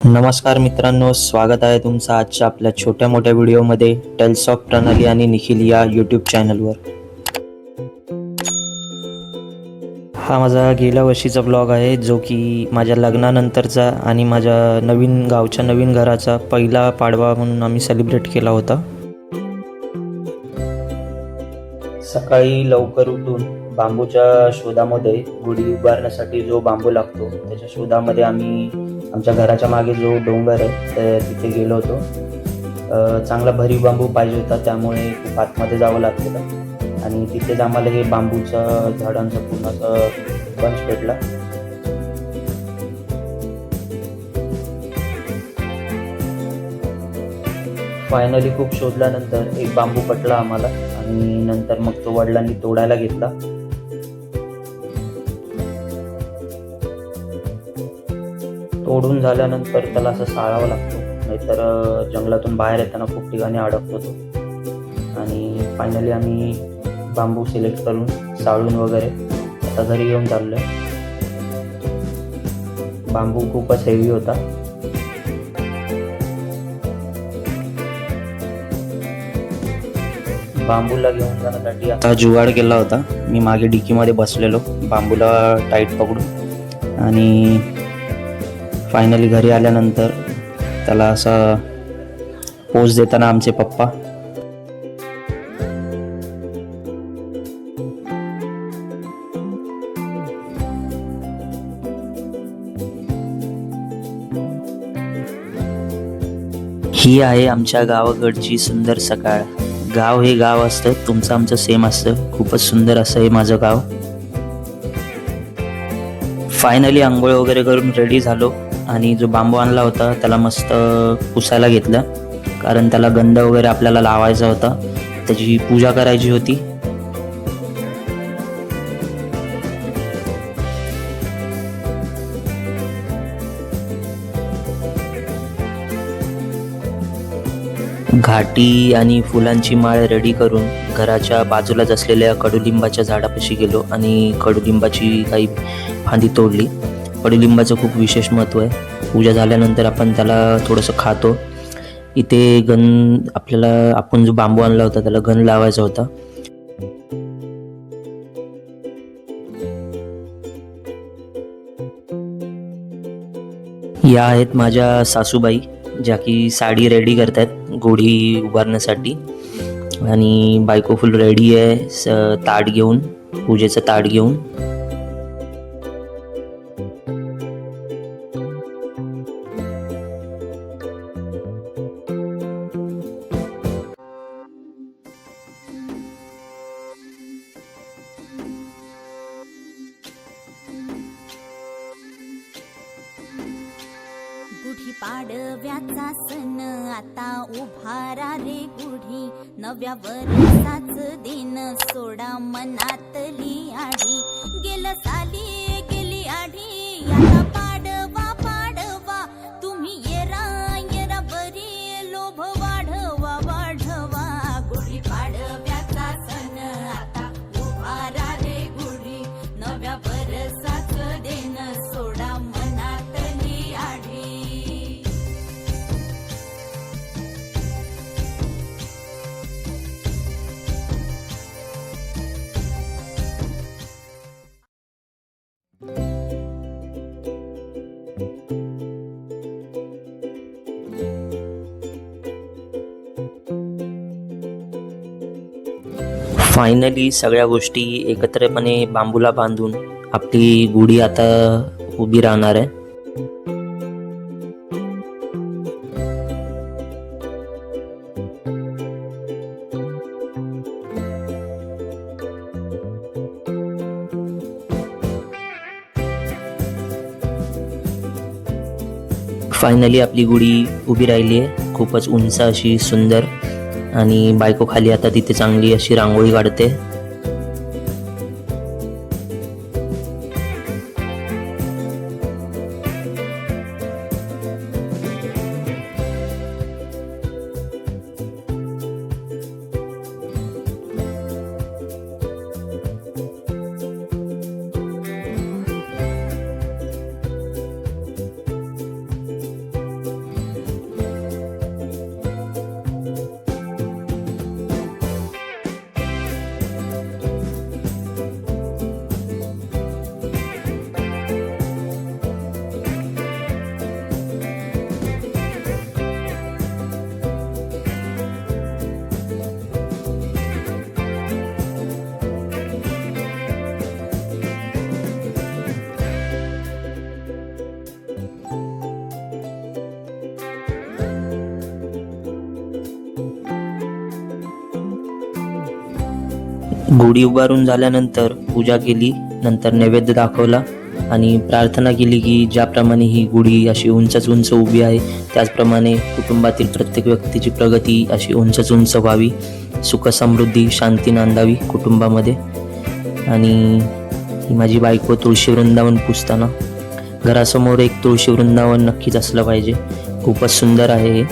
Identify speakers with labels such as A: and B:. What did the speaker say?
A: नमस्कार मित्रांनो, स्वागत आहे तुमचं आजच्या आपल्या छोट्या मोठ्या व्हिडिओमध्ये टेल्स ऑफ प्रणाली आणि निखिल या यूट्यूब चॅनलवर. हा माझा गेल्या वर्षीचा ब्लॉग आहे, जो की माझ्या लग्नानंतरचा आणि माझ्या नवीन गावच्या नवीन घराचा पहिला पाडवा म्हणून आम्ही सेलिब्रेट केला होता. सकाळी लवकर उठून बांबूच्या शोधामध्ये गुढी उभारण्यासाठी जो बांबू लागतो त्याच्या शोधामध्ये आम्ही आमच्या घराच्या मागे जो डोंगर आहे तर तिथे गेलो होतो. चांगला भरीव बांबू पाहिजे होता, त्यामुळे खूप आतमध्ये जावं लागतं आणि तिथेच आम्हाला हे बांबूच्या झाडांचं पूर्ण असं बंच भेटला. फायनली खूप शोधल्यानंतर एक बांबू पटला आम्हाला आणि नंतर मग तो वडिलांनी तोडायला घेतला. तोडून झाल्यानंतर त्याला असं साळावं लागतो, नाहीतर जंगलातून बाहेर येताना खूप ठिकाणी अडकतो तो. आणि फायनली आम्ही बांबू सिलेक्ट करून साळून वगैरे आता घरी येऊन चाललोय. बांबू खूपच हेवी होता. बांबूला घेऊन जाण्यासाठी आता जुगाड केला होता. मी मागे डिकीमध्ये बसलेलो बांबूला टाईट पकडून, आणि फायनली घरी आल्यानंतर त्याला असा पोज देताना आमचे पप्पा. ही आहे आमच्या गावाकडची सुंदर सकाळ. गाव हे गाव असतं, तुमचं आमचं सेम असतं. खूपच सुंदर असं हे माझं गाव. फायनली आंघोळ वगैरे करून रेडी झालो आणि जो बांबू आणला होता त्याला मस्त पुसायला घेतलं, कारण त्याला गंध वगैरे आपल्याला लावायचा होता, त्याची पूजा करायची होती. घाटी आणि फुलांची माळ रेडी करून घराच्या बाजूलाच असलेल्या कडुलिंबाच्या झाडापाशी गेलो आणि कडुलिंबाची काही फांदी तोडली. कडुलिंबाचं खूप विशेष महत्त्व आहे. पूजा झाल्यानंतर आपण त्याला थोडंसं खातो. इथे आपल्याला आपण जो बांबू आणला होता त्याला गण लावायचा होता. या आहेत माझ्या सासूबाई, ज्या की साडी रेडी करतात गुढी उभारण्यासाठी, आणि बायको फुल रेडी आहे ताट घेऊन, पूजेचं ताट घेऊन.
B: गुढी पाडव्याचा सण आता उभारा रे गुढी, नव्या वर्षाच दिन सोडा मनातली आढी. गेलं साली गेली आढी, आता पाडवा पाडवा, तुम्ही येरा येरा बरी, लोभ वाढवा वाढवा. गुढी पाडव्याचा सण आता उभारा रे गुढी, नव्या वर्षाच दिन सोडा मनातली आढी.
A: फायनली सगळ्या गोष्टी एकत्रपणे बांबूला बांधून आपली गुढी आता उभी राहणार आहे. फायनली आपली गुढी उभी राहिली आहे, खूपच उंच अशी सुंदर, आणि बायको खाली आता तिथे चांगली अशी रांगोळी काढते. गुढी उभारून झाल्यानंतर पूजा केली, नंतर नैवेद्य दाखवला आणि प्रार्थना केली की ज्याप्रमाणे ही गुढी अशी उंचच उंच उभी आहे त्याचप्रमाणे कुटुंबातील प्रत्येक व्यक्तीची प्रगती अशी उंचच उंच व्हावी, सुख समृद्धी शांती नांदावी कुटुंबामध्ये. आणि ही माझी बायको तुळशी वृंदावन पुसताना. घरासमोर एक तुळशी वृंदावन नक्कीच असलं पाहिजे, खूपच सुंदर आहे हे.